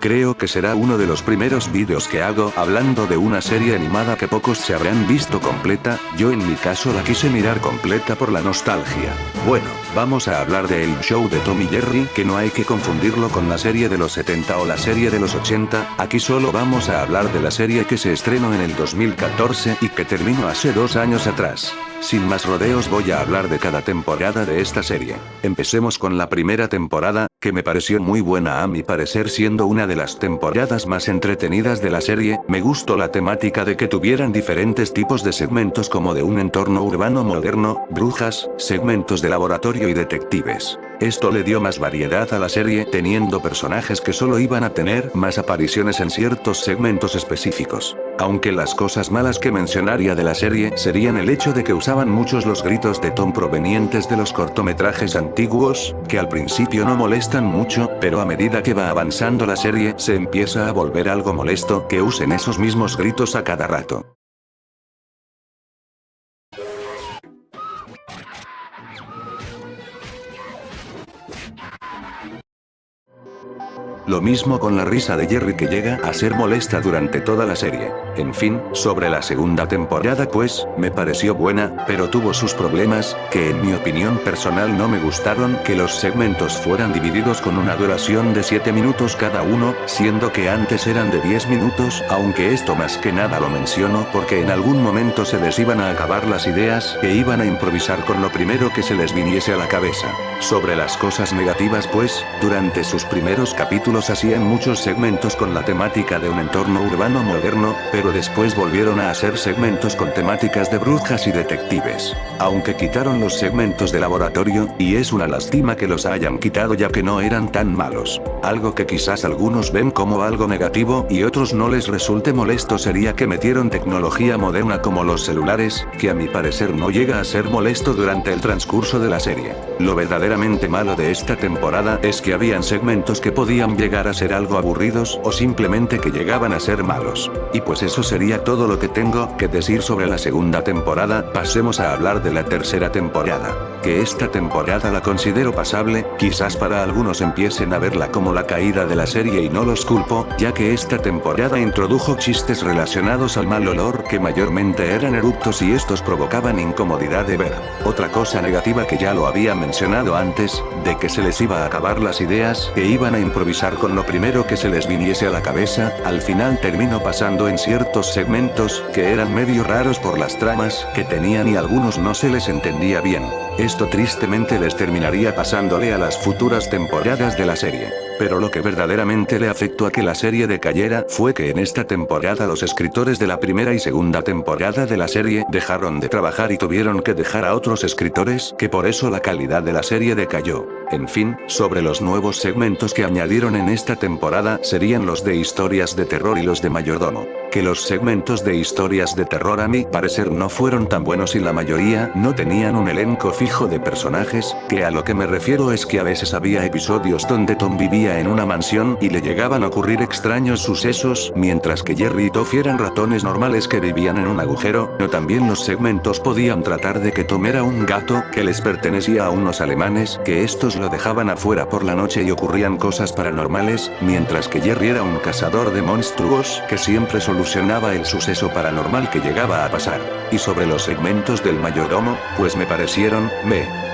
Creo que será uno de los primeros vídeos que hago hablando de una serie animada que pocos se habrán visto completa, yo en mi caso la quise mirar completa por la nostalgia. Bueno, vamos a hablar de El Show de Tom y Jerry, que no hay que confundirlo con la serie de los 70 o la serie de los 80, aquí solo vamos a hablar de la serie que se estrenó en el 2014 y que terminó hace 2 años atrás. Sin más rodeos voy a hablar de cada temporada de esta serie. Empecemos con la primera temporada, que me pareció muy buena a mi parecer, siendo una de las temporadas más entretenidas de la serie. Me gustó la temática de que tuvieran diferentes tipos de segmentos como de un entorno urbano moderno, brujas, segmentos de laboratorio y detectives. Esto le dio más variedad a la serie, teniendo personajes que solo iban a tener más apariciones en ciertos segmentos específicos. Aunque las cosas malas que mencionaría de la serie serían el hecho de que usaban muchos los gritos de Tom provenientes de los cortometrajes antiguos, que al principio no molestan mucho, pero a medida que va avanzando la serie se empieza a volver algo molesto que usen esos mismos gritos a cada rato. Lo mismo con la risa de Jerry, que llega a ser molesta durante toda la serie. En fin, sobre la segunda temporada pues, me pareció buena, pero tuvo sus problemas, que en mi opinión personal no me gustaron que los segmentos fueran divididos con una duración de 7 minutos cada uno, siendo que antes eran de 10 minutos, aunque esto más que nada lo menciono porque en algún momento se les iban a acabar las ideas e iban a improvisar con lo primero que se les viniese a la cabeza. Sobre las cosas negativas pues, durante sus primeros capítulos hacían muchos segmentos con la temática de un entorno urbano moderno, pero después volvieron a hacer segmentos con temáticas de brujas y detectives. Aunque quitaron los segmentos de laboratorio, y es una lástima que los hayan quitado ya que no eran tan malos. Algo que quizás algunos ven como algo negativo y otros no les resulte molesto sería que metieron tecnología moderna como los celulares, que a mi parecer no llega a ser molesto durante el transcurso de la serie. Lo verdaderamente malo de esta temporada es que habían segmentos que podían llegar a ser algo aburridos o simplemente que llegaban a ser malos. Y pues eso sería todo lo que tengo que decir sobre la segunda temporada. Pasemos a hablar de la tercera temporada. Que esta temporada la considero pasable, quizás para algunos empiecen a verla como la caída de la serie y no los culpo, ya que esta temporada introdujo chistes relacionados al mal olor que mayormente eran eructos y estos provocaban incomodidad de ver. Otra cosa negativa que ya lo había mencionado antes, de que se les iba a acabar las ideas e iban a improvisar con lo primero que se les viniese a la cabeza, al final terminó pasando en ciertos segmentos que eran medio raros por las tramas que tenían y algunos no se les entendía bien. Esto tristemente les terminaría pasándole a las futuras temporadas de la serie. Pero lo que verdaderamente le afectó a que la serie decayera fue que en esta temporada los escritores de la primera y segunda temporada de la serie dejaron de trabajar y tuvieron que dejar a otros escritores, que por eso la calidad de la serie decayó. En fin, sobre los nuevos segmentos que añadieron en esta temporada serían los de historias de terror y los de mayordomo. Que los segmentos de historias de terror a mi parecer no fueron tan buenos y la mayoría no tenían un elenco fijo de personajes, que a lo que me refiero es que a veces había episodios donde Tom vivía en una mansión y le llegaban a ocurrir extraños sucesos, mientras que Jerry y Toph eran ratones normales que vivían en un agujero, o también los segmentos podían tratar de que Tom era un gato que les pertenecía a unos alemanes, que estos lo dejaban afuera por la noche y ocurrían cosas paranormales, mientras que Jerry era un cazador de monstruos que siempre solucionaba el suceso paranormal que llegaba a pasar. Y sobre los segmentos del mayordomo, pues me parecieron,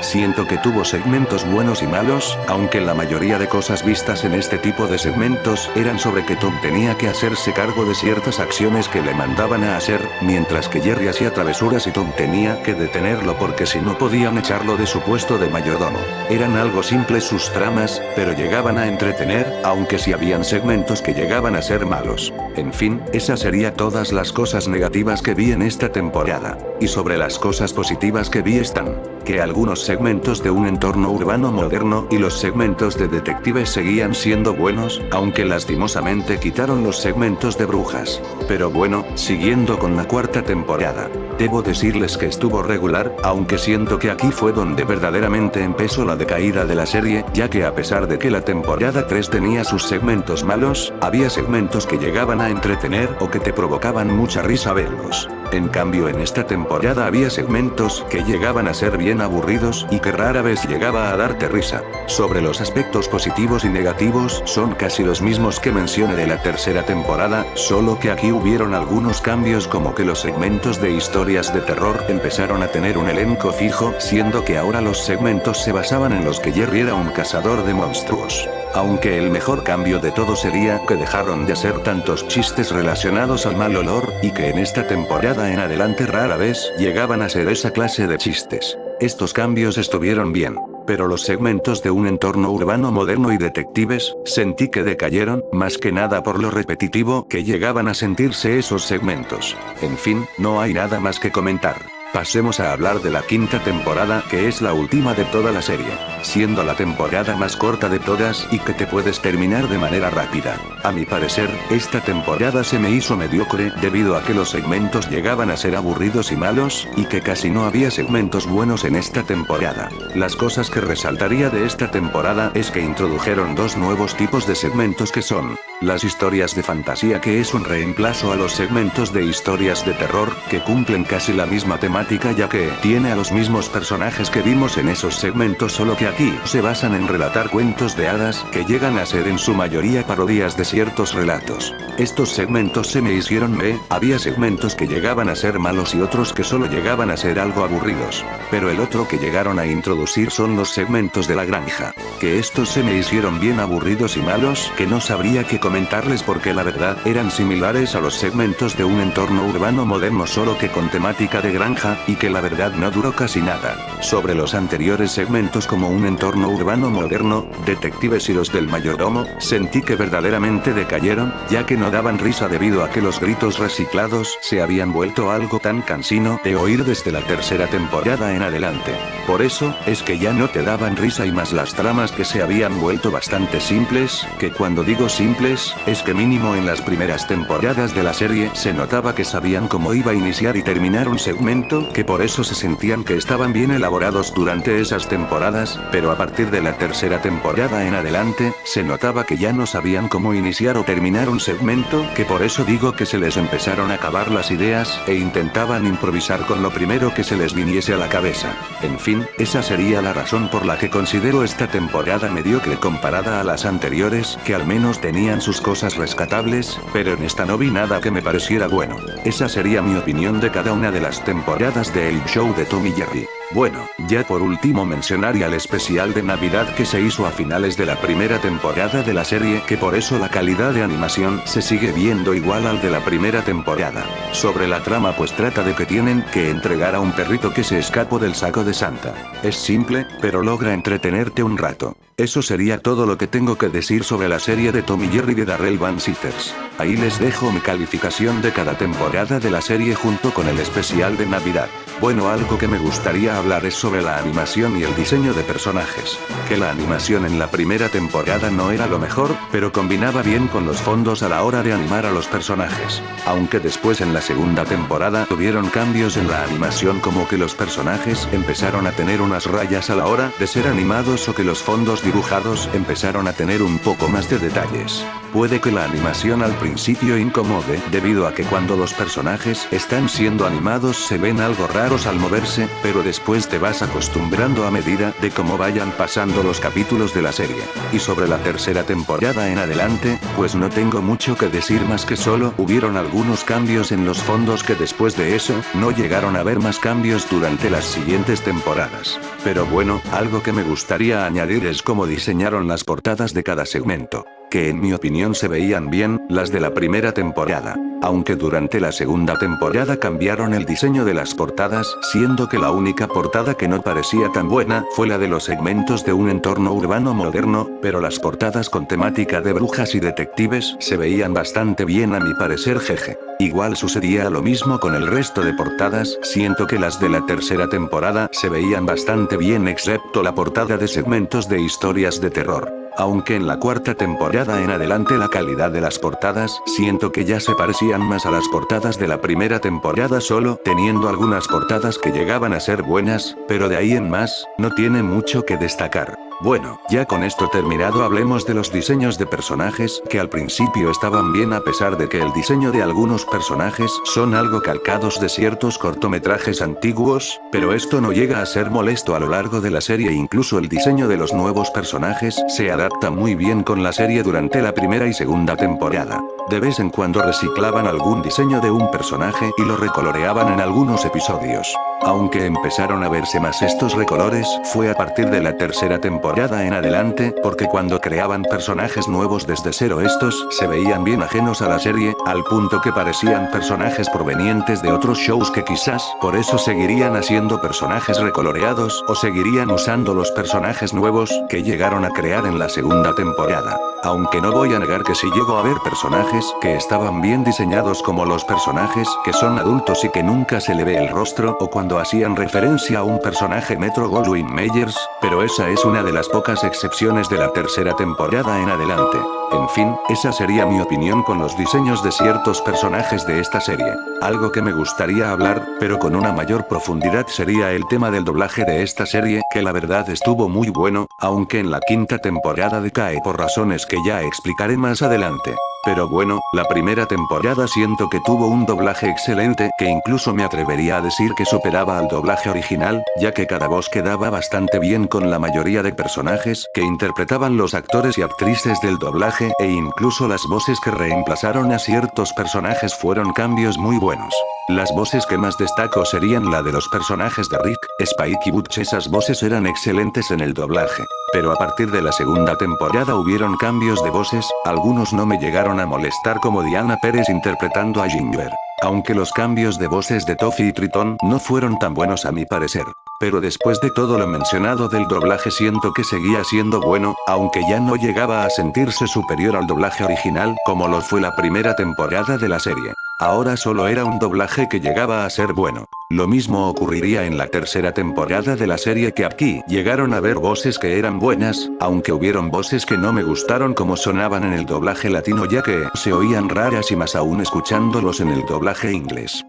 siento que tuvo segmentos buenos y malos, aunque la mayoría de cosas vistas en este tipo de segmentos eran sobre que Tom tenía que hacerse cargo de ciertas acciones que le mandaban a hacer, mientras que Jerry hacía travesuras y Tom tenía que detenerlo porque si no podían echarlo de su puesto de mayordomo. Eran algo simples sus tramas, pero llegaban a entretener, aunque sí habían segmentos que llegaban a ser malos. En fin, esas serían todas las cosas negativas que vi en esta temporada. Y sobre las cosas positivas que vi están, que algunos segmentos de un entorno urbano moderno y los segmentos de detectives seguían siendo buenos, aunque lastimosamente quitaron los segmentos de brujas. Pero bueno, siguiendo con la cuarta temporada. Debo decirles que estuvo regular, aunque siento que aquí fue donde verdaderamente empezó la decaída de la serie, ya que a pesar de que la temporada 3 tenía sus segmentos malos, había segmentos que llegaban a entretener o que te provocaban mucha risa verlos. En cambio en esta temporada había segmentos que llegaban a ser bien bien aburridos y que rara vez llegaba a darte risa. Sobre los aspectos positivos y negativos son casi los mismos que mencioné de la tercera temporada, solo que aquí hubieron algunos cambios como que los segmentos de historias de terror empezaron a tener un elenco fijo, siendo que ahora los segmentos se basaban en los que Jerry era un cazador de monstruos. Aunque el mejor cambio de todo sería que dejaron de hacer tantos chistes relacionados al mal olor, y que en esta temporada en adelante rara vez llegaban a ser esa clase de chistes. Estos cambios estuvieron bien, pero los segmentos de un entorno urbano moderno y detectives, sentí que decayeron, más que nada por lo repetitivo que llegaban a sentirse esos segmentos. En fin, no hay nada más que comentar. Pasemos a hablar de la quinta temporada, que es la última de toda la serie, siendo la temporada más corta de todas y que te puedes terminar de manera rápida. A mi parecer, esta temporada se me hizo mediocre debido a que los segmentos llegaban a ser aburridos y malos, y que casi no había segmentos buenos en esta temporada. Las cosas que resaltaría de esta temporada es que introdujeron dos nuevos tipos de segmentos que son las historias de fantasía, que es un reemplazo a los segmentos de historias de terror, que cumplen casi la misma temática ya que tiene a los mismos personajes que vimos en esos segmentos, solo que aquí se basan en relatar cuentos de hadas que llegan a ser en su mayoría parodias de ciertos relatos. Estos segmentos se me hicieron había segmentos que llegaban a ser malos y otros que solo llegaban a ser algo aburridos. Pero el otro que llegaron a introducir son los segmentos de la granja, que estos se me hicieron bien aburridos y malos, que no sabría qué comentarles porque la verdad eran similares a los segmentos de un entorno urbano moderno, solo que con temática de granja, y que la verdad no duró casi nada. Sobre los anteriores segmentos como un entorno urbano moderno, detectives y los del mayordomo, sentí que verdaderamente decayeron, ya que no daban risa debido a que los gritos reciclados se habían vuelto algo tan cansino de oír desde la tercera temporada en adelante. Por eso, es que ya no te daban risa y más las tramas que se habían vuelto bastante simples, que cuando digo simples, es que mínimo en las primeras temporadas de la serie se notaba que sabían cómo iba a iniciar y terminar un segmento, que por eso se sentían que estaban bien elaborados durante esas temporadas, pero a partir de la tercera temporada en adelante, se notaba que ya no sabían cómo iniciar o terminar un segmento, que por eso digo que se les empezaron a acabar las ideas, e intentaban improvisar con lo primero que se les viniese a la cabeza. En fin, esa sería la razón por la que considero esta temporada mediocre comparada a las anteriores, que al menos tenían sus cosas rescatables, pero en esta no vi nada que me pareciera bueno. Esa sería mi opinión de cada una de las temporadas de El Show de Tom y Jerry. Bueno, ya por último mencionaría el especial de Navidad que se hizo a finales de la primera temporada de la serie, que por eso la calidad de animación se sigue viendo igual al de la primera temporada. Sobre la trama, pues trata de que tienen que entregar a un perrito que se escapó del saco de Santa. Es simple, pero logra entretenerte un rato. Eso sería todo lo que tengo que decir sobre la serie de Tom y Jerry de Darrell Van Sitters. Ahí les dejo mi calificación de cada temporada de la serie junto con el especial de Navidad. Bueno, algo que me gustaría hablar es sobre la animación y el diseño de personajes. Que la animación en la primera temporada no era lo mejor, pero combinaba bien con los fondos a la hora de animar a los personajes. Aunque después en la segunda temporada tuvieron cambios en la animación, como que los personajes empezaron a tener unas rayas a la hora de ser animados o que los fondos dibujados empezaron a tener un poco más de detalles. Puede que la animación al principio incomode, debido a que cuando los personajes están siendo animados se ven algo raros al moverse, pero después te vas acostumbrando a medida de cómo vayan pasando los capítulos de la serie. Y sobre la tercera temporada en adelante, pues no tengo mucho que decir más que solo hubieron algunos cambios en los fondos que después de eso, no llegaron a haber más cambios durante las siguientes temporadas. Pero bueno, algo que me gustaría añadir es cómo diseñaron las portadas de cada segmento, que en mi opinión se veían bien, las de la primera temporada. Aunque durante la segunda temporada cambiaron el diseño de las portadas, siendo que la única portada que no parecía tan buena fue la de los segmentos de un entorno urbano moderno, pero las portadas con temática de brujas y detectives se veían bastante bien a mi parecer, jeje. Igual sucedía lo mismo con el resto de portadas, siento que las de la tercera temporada se veían bastante bien excepto la portada de segmentos de historias de terror. Aunque en la cuarta temporada en adelante la calidad de las portadas siento que ya se parecían más a las portadas de la primera temporada, solo teniendo algunas portadas que llegaban a ser buenas, pero de ahí en más, no tiene mucho que destacar. Bueno, ya con esto terminado hablemos de los diseños de personajes, que al principio estaban bien a pesar de que el diseño de algunos personajes son algo calcados de ciertos cortometrajes antiguos, pero esto no llega a ser molesto a lo largo de la serie. Incluso el diseño de los nuevos personajes se adapta muy bien con la serie durante la primera y segunda temporada. De vez en cuando reciclaban algún diseño de un personaje y lo recoloreaban en algunos episodios. Aunque empezaron a verse más estos recolores, fue a partir de la tercera temporada en adelante, porque cuando creaban personajes nuevos desde cero estos se veían bien ajenos a la serie, al punto que parecían personajes provenientes de otros shows que quizás por eso seguirían haciendo personajes recoloreados o seguirían usando los personajes nuevos que llegaron a crear en la segunda temporada. Aunque no voy a negar que sí llegó a ver personajes que estaban bien diseñados, como los personajes que son adultos y que nunca se le ve el rostro, o cuando hacían referencia a un personaje Metro Goldwyn Mayers, pero esa es una de las pocas excepciones de la tercera temporada en adelante. En fin, esa sería mi opinión con los diseños de ciertos personajes de esta serie. Algo que me gustaría hablar, pero con una mayor profundidad, sería el tema del doblaje de esta serie, que la verdad estuvo muy bueno, aunque en la quinta temporada decae por razones que ya explicaré más adelante. Pero bueno, la primera temporada siento que tuvo un doblaje excelente, que incluso me atrevería a decir que superaba al doblaje original, ya que cada voz quedaba bastante bien con la mayoría de personajes que interpretaban los actores y actrices del doblaje, e incluso las voces que reemplazaron a ciertos personajes fueron cambios muy buenos. Las voces que más destaco serían la de los personajes de Rick, Spike y Butch. Esas voces eran excelentes en el doblaje. Pero a partir de la segunda temporada hubieron cambios de voces, algunos no me llegaron a molestar, como Diana Pérez interpretando a Ginger. Aunque los cambios de voces de Toffee y Tritón no fueron tan buenos a mi parecer. Pero después de todo lo mencionado del doblaje, siento que seguía siendo bueno, aunque ya no llegaba a sentirse superior al doblaje original como lo fue la primera temporada de la serie. Ahora solo era un doblaje que llegaba a ser bueno. Lo mismo ocurriría en la tercera temporada de la serie, que aquí llegaron a ver voces que eran buenas, aunque hubieron voces que no me gustaron como sonaban en el doblaje latino, ya que se oían raras, y más aún escuchándolos en el doblaje inglés.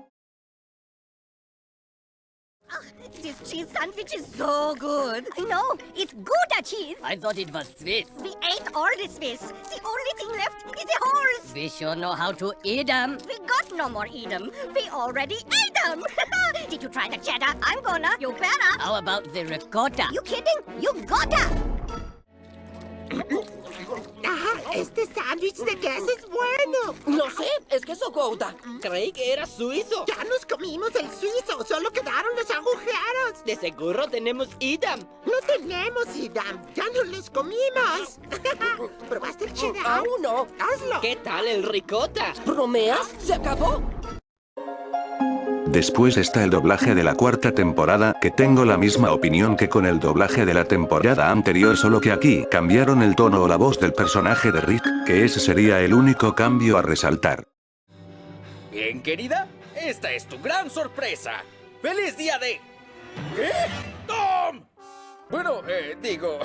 This cheese sandwich is so good. I know, it's Gouda cheese. I thought it was Swiss. We ate all the Swiss. The only thing left is the horse. We sure know how to eat them. We got no more Edam. We already ate them. Did you try the cheddar? I'm gonna. You better. How about the ricotta? You kidding? You gotta. Este sándwich de queso es bueno. No sé, es queso Gouda. Creí que era suizo. Ya nos comimos el suizo, solo quedaron los agujeros. De seguro tenemos Idam. No tenemos Idam, ya nos los comimos. ¿Probaste el cheddar? Aún no. Hazlo. ¿Qué tal el ricota? ¿Bromeas? ¿Se acabó? Después está el doblaje de la cuarta temporada, que tengo la misma opinión que con el doblaje de la temporada anterior, solo que aquí cambiaron el tono o la voz del personaje de Rick, que ese sería el único cambio a resaltar. Bien, querida, esta es tu gran sorpresa. ¡Feliz día de... ¿Qué? ¡Tom! Bueno, digo,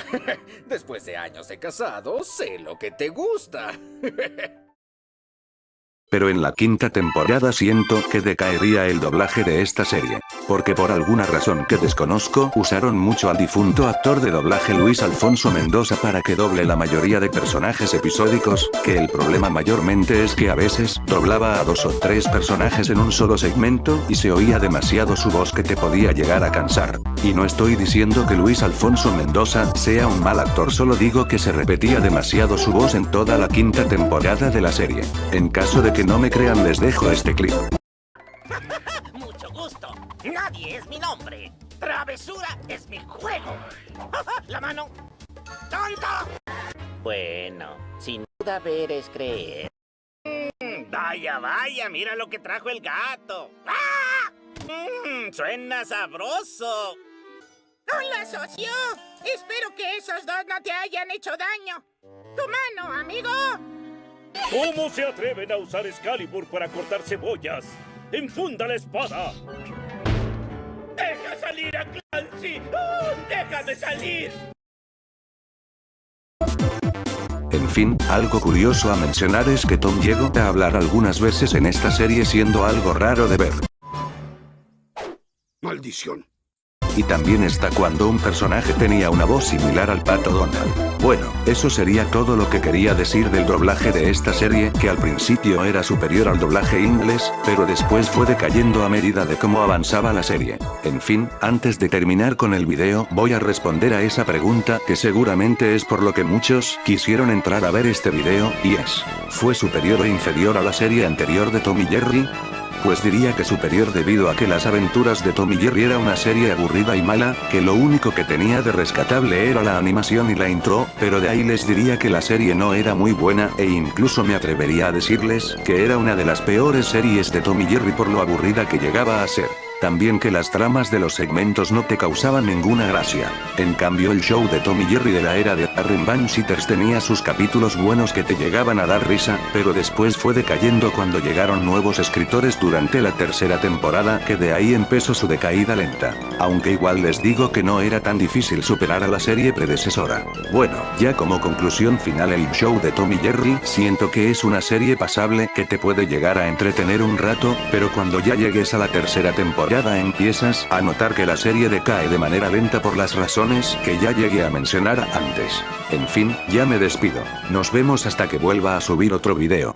después de años de casado, sé lo que te gusta. Pero en la quinta temporada siento que decaería el doblaje de esta serie, porque por alguna razón que desconozco usaron mucho al difunto actor de doblaje Luis Alfonso Mendoza para que doble la mayoría de personajes episódicos, que el problema mayormente es que a veces doblaba a 2 o 3 personajes en un solo segmento y se oía demasiado su voz, que te podía llegar a cansar. Y no estoy diciendo que Luis Alfonso Mendoza sea un mal actor, solo digo que se repetía demasiado su voz en toda la quinta temporada de la serie. En caso de que no me crean, les dejo este clip. Mucho gusto. Nadie es mi nombre. Travesura es mi juego. La mano. ¡Tonto! Bueno, sin duda ver es creer. Vaya, vaya, mira lo que trajo el gato. ¡Ah! Suena sabroso. Hola, socio. Espero que esos dos no te hayan hecho daño. Tu mano, amigo. ¿Cómo se atreven a usar Excalibur para cortar cebollas? ¡Enfunda la espada! ¡Deja salir a Clancy! ¡Oh, ¡déjame salir! En fin, algo curioso a mencionar es que Tom llegó a hablar algunas veces en esta serie, siendo algo raro de ver. Maldición. y también está cuando un personaje tenía una voz similar al Pato Donald. Bueno, eso sería todo lo que quería decir del doblaje de esta serie, que al principio era superior al doblaje inglés, pero después fue decayendo a medida de cómo avanzaba la serie. En fin, antes de terminar con el video, voy a responder a esa pregunta que seguramente es por lo que muchos quisieron entrar a ver este video, y es: ¿fue superior o inferior a la serie anterior de Tom y Jerry? Pues diría que superior debido a que Las Aventuras de Tom y Jerry era una serie aburrida y mala, que lo único que tenía de rescatable era la animación y la intro, pero de ahí les diría que la serie no era muy buena, e incluso me atrevería a decirles que era una de las peores series de Tom y Jerry por lo aburrida que llegaba a ser. También que las tramas de los segmentos no te causaban ninguna gracia. En cambio el show de Tom y Jerry de la era de Arren Van Cheaters tenía sus capítulos buenos que te llegaban a dar risa, pero después fue decayendo cuando llegaron nuevos escritores durante la tercera temporada, que de ahí empezó su decaída lenta. Aunque igual les digo que no era tan difícil superar a la serie predecesora. Bueno, ya como conclusión final, el show de Tom y Jerry siento que es una serie pasable que te puede llegar a entretener un rato, pero cuando ya llegues a la tercera temporada empiezas a notar que la serie decae de manera lenta por las razones que ya llegué a mencionar antes. En fin, ya me despido. Nos vemos hasta que vuelva a subir otro video.